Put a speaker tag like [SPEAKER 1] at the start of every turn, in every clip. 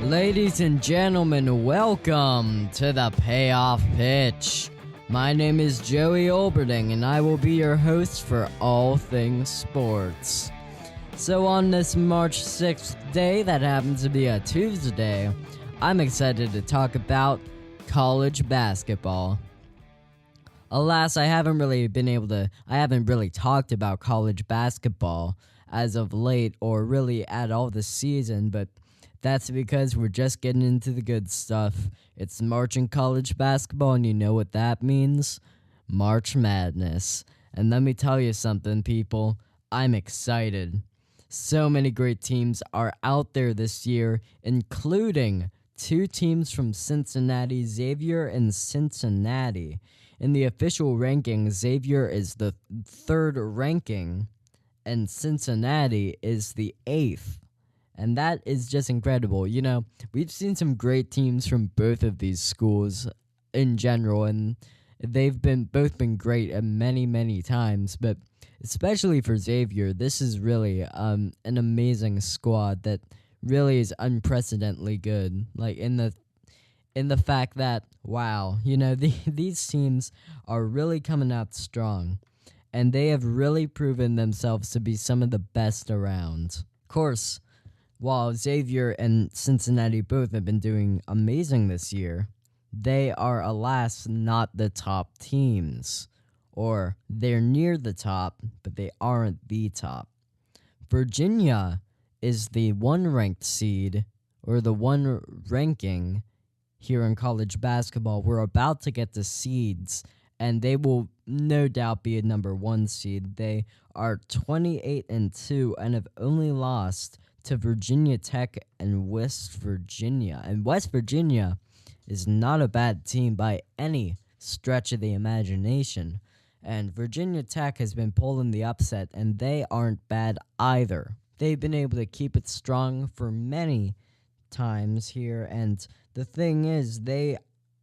[SPEAKER 1] Ladies and gentlemen, welcome to the Payoff Pitch. My name is Joey Olberding, and I will be your host for all things sports. So on this March 6th day, that happens to be a Tuesday, I'm excited to talk about college basketball. Alas, I haven't really talked about college basketball as of late or really at all this season, but that's because we're just getting into the good stuff. It's March in college basketball, and you know what that means? March Madness. And let me tell you something, people. I'm excited. So many great teams are out there this year, including two teams from Cincinnati, Xavier and Cincinnati. In the official ranking, Xavier is the third ranking, and Cincinnati is the 8th. And that is just incredible. You know, we've seen some great teams from both of these schools in general, and they've both been great at many times. But especially for Xavier, this is really an amazing squad that really is unprecedentedly good. Like in the fact that, wow, you know, these teams are really coming out strong, and they have really proven themselves to be some of the best around. Of course, while Xavier and Cincinnati both have been doing amazing this year, they are, alas, not the top teams. Or they're near the top, but they aren't the top. Virginia is the one-ranked seed, or the one ranking here in college basketball. We're about to get the seeds, and they will no doubt be a number 1 seed. They are 28-2 and have only lost to Virginia Tech and West Virginia. And West Virginia is not a bad team by any stretch of the imagination. And Virginia Tech has been pulling the upset, and they aren't bad either. They've been able to keep it strong for many times here, and the thing is, they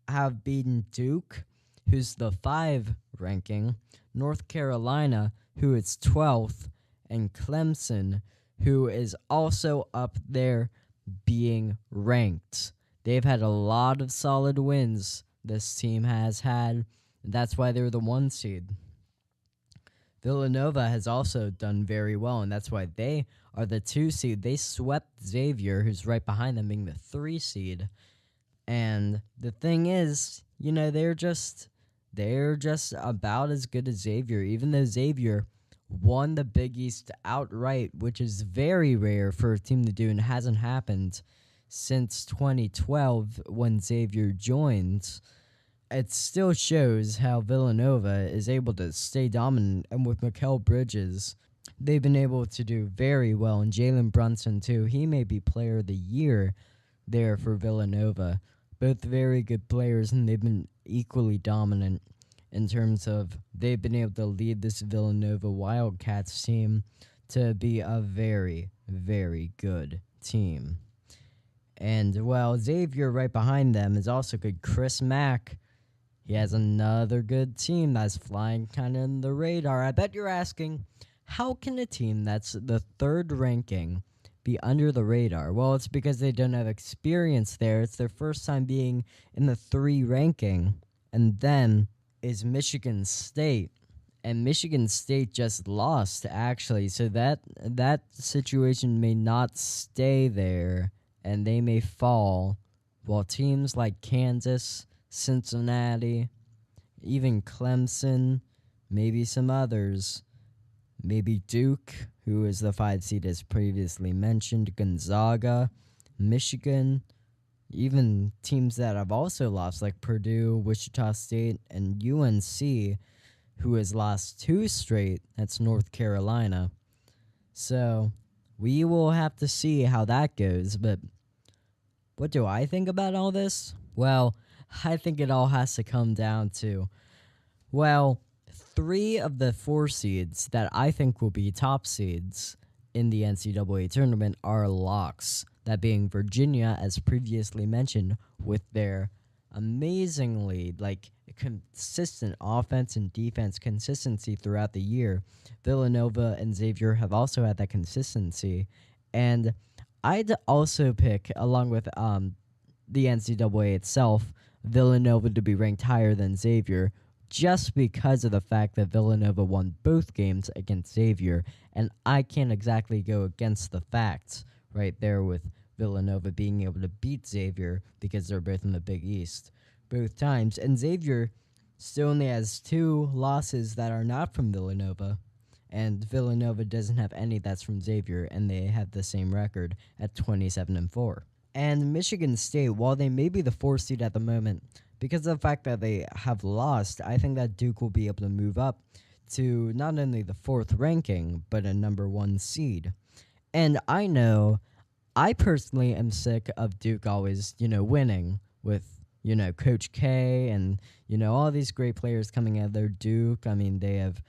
[SPEAKER 1] have beaten Duke, who's the 5 ranking, North Carolina, who is 12th, and Clemson, who is also up there being ranked. They've had a lot of solid wins, this team has had, and that's why they're the 1 seed. Villanova has also done very well, and that's why they are the 2 seed. They swept Xavier, who's right behind them, being the 3 seed. And the thing is, you know, they're just about as good as Xavier, even though Xavier won the Big East outright, which is very rare for a team to do, and hasn't happened since 2012 when Xavier joined. It still shows how Villanova is able to stay dominant, and with Mikal Bridges, they've been able to do very well, and Jalen Brunson too. He may be player of the year there for Villanova. Both very good players, and they've been equally dominant in terms of they've been able to lead this Villanova Wildcats team to be a very, very good team. And, well, Xavier right behind them is also good. Chris Mack, he has another good team that's flying kind of in the radar. I bet you're asking, how can a team that's the 3rd ranking be under the radar? Well, it's because they don't have experience there. It's their first time being in the 3 ranking. And then is Michigan State, and Michigan State just lost, actually, so that situation may not stay there, and they may fall, while teams like Kansas, Cincinnati, even Clemson, maybe some others, maybe Duke, who is the 5 seed as previously mentioned, Gonzaga, Michigan, even teams that have also lost, like Purdue, Wichita State, and UNC, who has lost 2 straight. That's North Carolina. So we will have to see how that goes. But what do I think about all this? Well, I think it all has to come down to, well, 3 of the 4 seeds that I think will be top seeds in the NCAA tournament are locks. That being Virginia, as previously mentioned, with their amazingly, consistent offense and defense consistency throughout the year. Villanova and Xavier have also had that consistency. And I'd also pick, along with the NCAA itself, Villanova to be ranked higher than Xavier, just because of the fact that Villanova won both games against Xavier, and I can't exactly go against the facts right there with Villanova being able to beat Xavier because they're both in the Big East both times, and Xavier still only has 2 losses that are not from Villanova, and Villanova doesn't have any that's from Xavier, and they have the same record at 27-4. And Michigan State, while they may be the 4th seed at the moment, because of the fact that they have lost, I think that Duke will be able to move up to not only the 4th ranking, but a number 1 seed. And I know I personally am sick of Duke always, winning with, Coach K and, all these great players coming out of their Duke. I mean, they have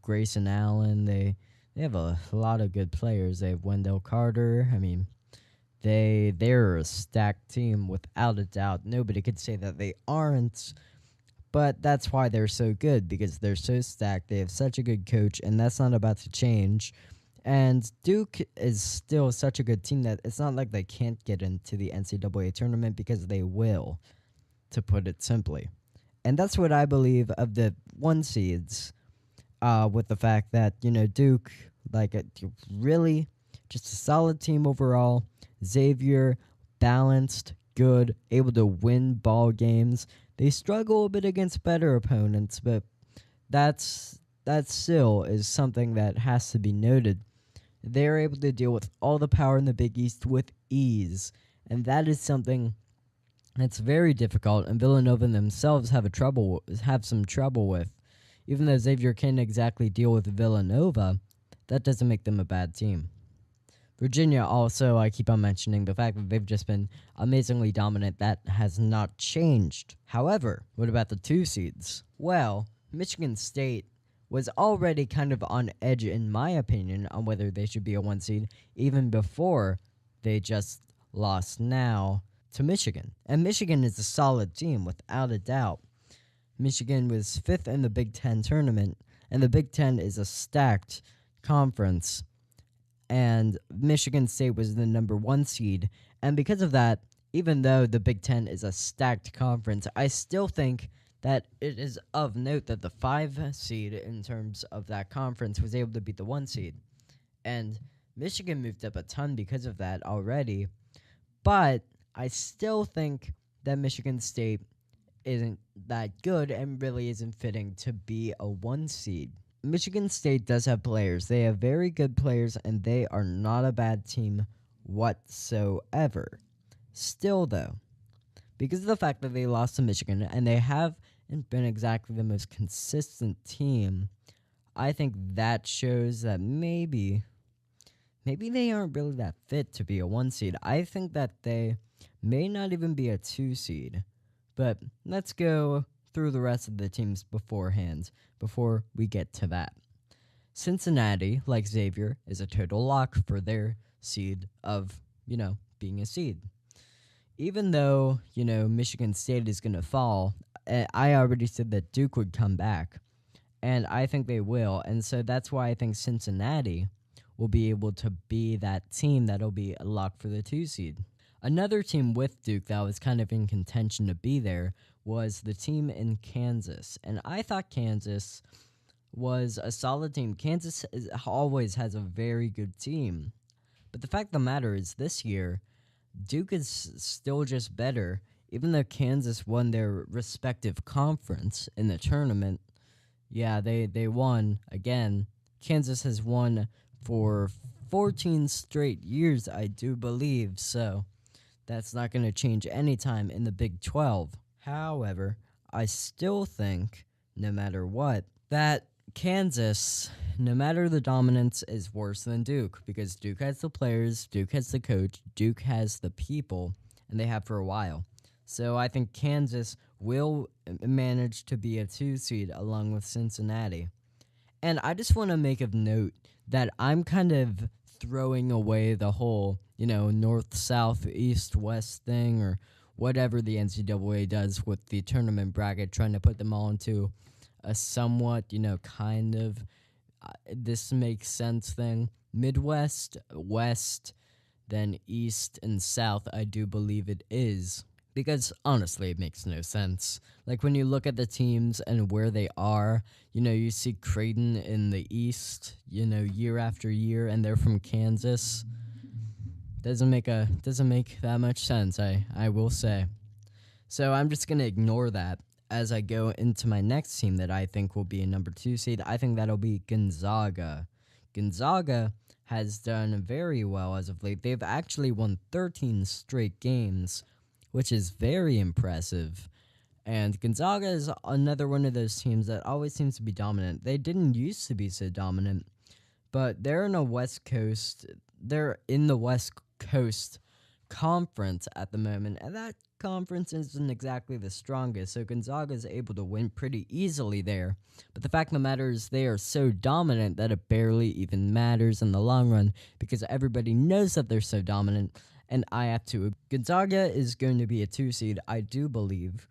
[SPEAKER 1] Grayson Allen. They have a lot of good players. They have Wendell Carter. I mean, they're a stacked team without a doubt. Nobody could say that they aren't, but that's why they're so good, because they're so stacked. They have such a good coach, and that's not about to change. And Duke is still such a good team that it's not like they can't get into the NCAA tournament, because they will, to put it simply. And that's what I believe of the 1 seeds, with the fact that, Duke, really just a solid team overall. Xavier, balanced, good, able to win ball games. They struggle a bit against better opponents, but that still is something that has to be noted. They're able to deal with all the power in the Big East with ease, and that is something that's very difficult, and Villanova themselves have some trouble with. Even though Xavier can't exactly deal with Villanova, that doesn't make them a bad team. Virginia also, I keep on mentioning the fact that they've just been amazingly dominant. That has not changed. However, what about the 2 seeds? Well, Michigan State was already kind of on edge, in my opinion, on whether they should be a 1 seed, even before they just lost now to Michigan. And Michigan is a solid team, without a doubt. Michigan was 5th in the Big Ten tournament, and the Big Ten is a stacked conference. And Michigan State was the number 1 seed. And because of that, even though the Big Ten is a stacked conference, I still think that it is of note that the 5 seed in terms of that conference was able to beat the 1 seed. And Michigan moved up a ton because of that already. But I still think that Michigan State isn't that good and really isn't fitting to be a 1 seed. Michigan State does have players. They have very good players, and they are not a bad team whatsoever. Still, though, because of the fact that they lost to Michigan, and they haven't been exactly the most consistent team, I think that shows that maybe they aren't really that fit to be a 1 seed. I think that they may not even be a 2 seed. But let's go through the rest of the teams beforehand, before we get to that. Cincinnati, like Xavier, is a total lock for their seed of, being a seed. Even though, Michigan State is going to fall, I already said that Duke would come back, and I think they will. And so that's why I think Cincinnati will be able to be that team that'll be a lock for the 2 seed. Another team with Duke that was kind of in contention to be there was the team in Kansas. And I thought Kansas was a solid team. Kansas always has a very good team. But the fact of the matter is, this year, Duke is still just better. Even though Kansas won their respective conference in the tournament, yeah, they won again. Kansas has won for 14 straight years, I do believe, so that's not going to change anytime in the Big 12. However, I still think, no matter what, that Kansas, no matter the dominance, is worse than Duke, because Duke has the players, Duke has the coach, Duke has the people, and they have for a while. So I think Kansas will manage to be a 2 seed along with Cincinnati. And I just want to make a note that I'm kind of throwing away the whole, north, south, east, west thing, or whatever the NCAA does with the tournament bracket, trying to put them all into a somewhat, kind of this makes sense thing. Midwest, West, then East and South, I do believe it is. Because honestly, it makes no sense. Like when you look at the teams and where they are, you see Creighton in the East, year after year, and they're from Kansas. Doesn't make that much sense, I will say. So I'm just gonna ignore that as I go into my next team that I think will be a number 2 seed. I think that'll be Gonzaga. Gonzaga has done very well as of late. They've actually won 13 straight games, which is very impressive. And Gonzaga is another one of those teams that always seems to be dominant. They didn't used to be so dominant, but they're in the West Coast Conference at the moment, and that conference isn't exactly the strongest, so Gonzaga is able to win pretty easily there. But the fact of the matter is they are so dominant that it barely even matters in the long run, because everybody knows that they're so dominant, and I have to. Gonzaga is going to be a 2 seed, I do believe,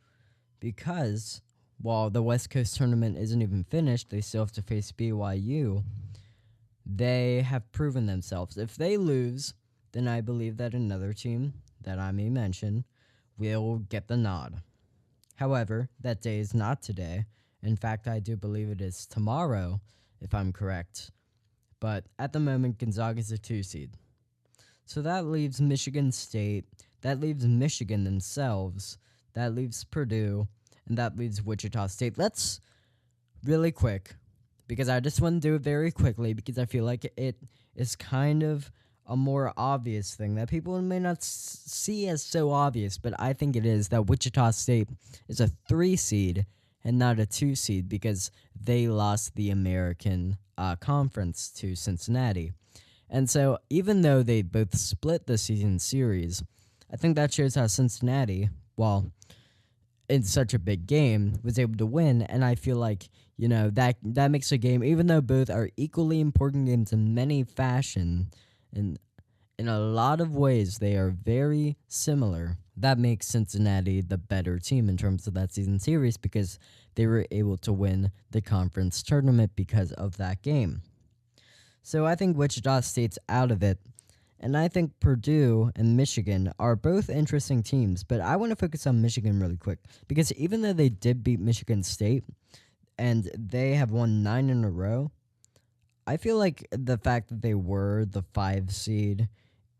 [SPEAKER 1] because while the West Coast tournament isn't even finished, they still have to face BYU. They have proven themselves. If they lose, then I believe that another team that I may mention will get the nod. However, that day is not today. In fact, I do believe it is tomorrow, if I'm correct. But at the moment, Gonzaga is a 2 seed. So that leaves Michigan State, that leaves Michigan themselves, that leaves Purdue, and that leaves Wichita State. Let's, really quick, because I just want to do it very quickly, because I feel like it is kind of a more obvious thing that people may not see as so obvious, but I think it is, that Wichita State is a 3 seed and not a 2 seed because they lost the American Conference to Cincinnati. And so even though they both split the season series, I think that shows how Cincinnati, well, in such a big game, was able to win, and I feel like, that makes a game, even though both are equally important games in many fashion, and in a lot of ways they are very similar, that makes Cincinnati the better team in terms of that season series because they were able to win the conference tournament because of that game. So I think Wichita State's out of it, and I think Purdue and Michigan are both interesting teams, but I want to focus on Michigan really quick, because even though they did beat Michigan State, and they have won 9 in a row, I feel like the fact that they were the 5 seed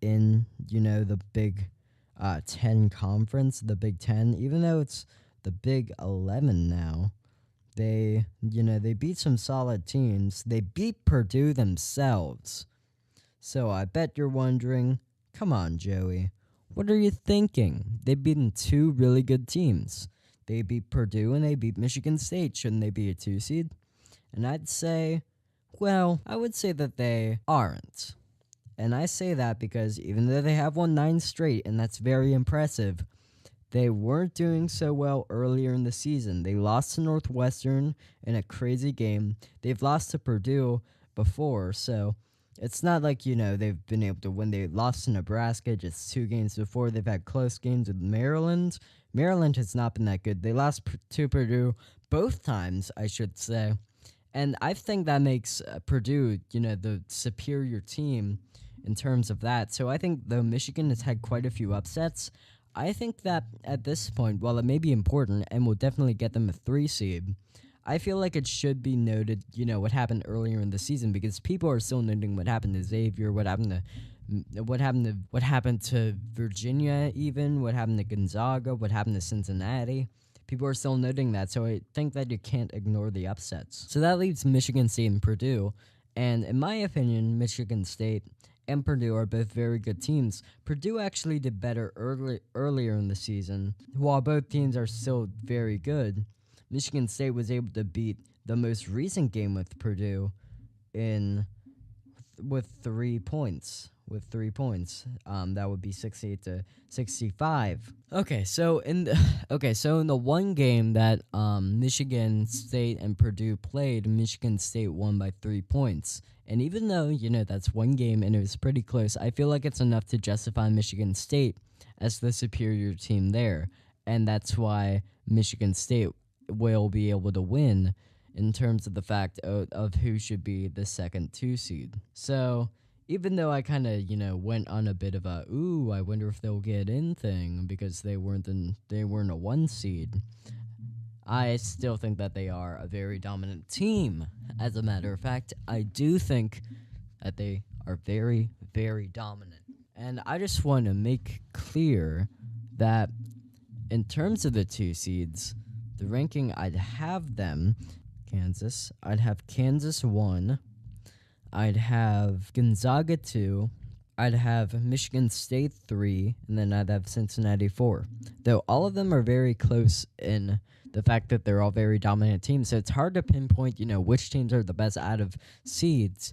[SPEAKER 1] in, the Big 10 conference, the Big 10, even though it's the Big 11 now, they beat some solid teams. They beat Purdue themselves. So I bet you're wondering, come on, Joey, what are you thinking? They've beaten 2 really good teams. They beat Purdue and they beat Michigan State. Shouldn't they be a 2 seed? And I'd say, well, I would say that they aren't. And I say that because even though they have won 9 straight, and that's very impressive, they weren't doing so well earlier in the season. They lost to Northwestern in a crazy game. They've lost to Purdue before, so it's not like, they've been able to win. They lost to Nebraska just 2 games before. They've had close games with Maryland. Maryland has not been that good. They lost to Purdue both times, I should say. And I think that makes Purdue, the superior team in terms of that. So I think though Michigan has had quite a few upsets, I think that at this point, while it may be important and will definitely get them a 3 seed, I feel like it should be noted, what happened earlier in the season, because people are still noting what happened to Xavier, what happened to Virginia, even what happened to Gonzaga, what happened to Cincinnati. People are still noting that, so I think that you can't ignore the upsets. So that leaves Michigan State and Purdue, and in my opinion, Michigan State and Purdue are both very good teams. Purdue actually did better earlier in the season. While both teams are still very good, Michigan State was able to beat the most recent game with Purdue with 3 points. That would be 68 to 65. So in the one game that Michigan State and Purdue played, Michigan State won by 3 points. And even though, that's one game and it was pretty close, I feel like it's enough to justify Michigan State as the superior team there. And that's why Michigan State will be able to win in terms of the fact of who should be the second 2 seed. So even though I kind of, went on a bit of a, ooh, I wonder if they'll get in thing because they weren't a 1 seed. I still think that they are a very dominant team. As a matter of fact, I do think that they are very, very dominant. And I just want to make clear that in terms of the 2 seeds, the ranking I'd have them, I'd have Kansas 1, I'd have Gonzaga 2, I'd have Michigan State 3, and then I'd have Cincinnati 4. Though all of them are very close in the fact that they're all very dominant teams, so it's hard to pinpoint, which teams are the best out of seeds,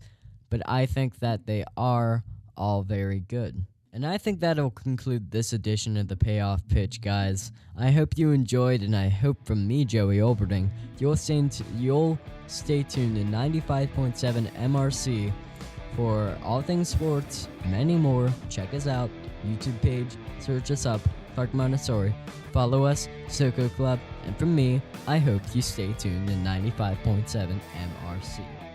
[SPEAKER 1] but I think that they are all very good. And I think that'll conclude this edition of the Payoff Pitch, guys. I hope you enjoyed, and I hope from me, Joey Olberding, you'll stay tuned in 95.7 MRC for all things sports, many more. Check us out, YouTube page, search us up, Clark Montessori. Follow us, Soko Club, and from me, I hope you stay tuned in 95.7 MRC.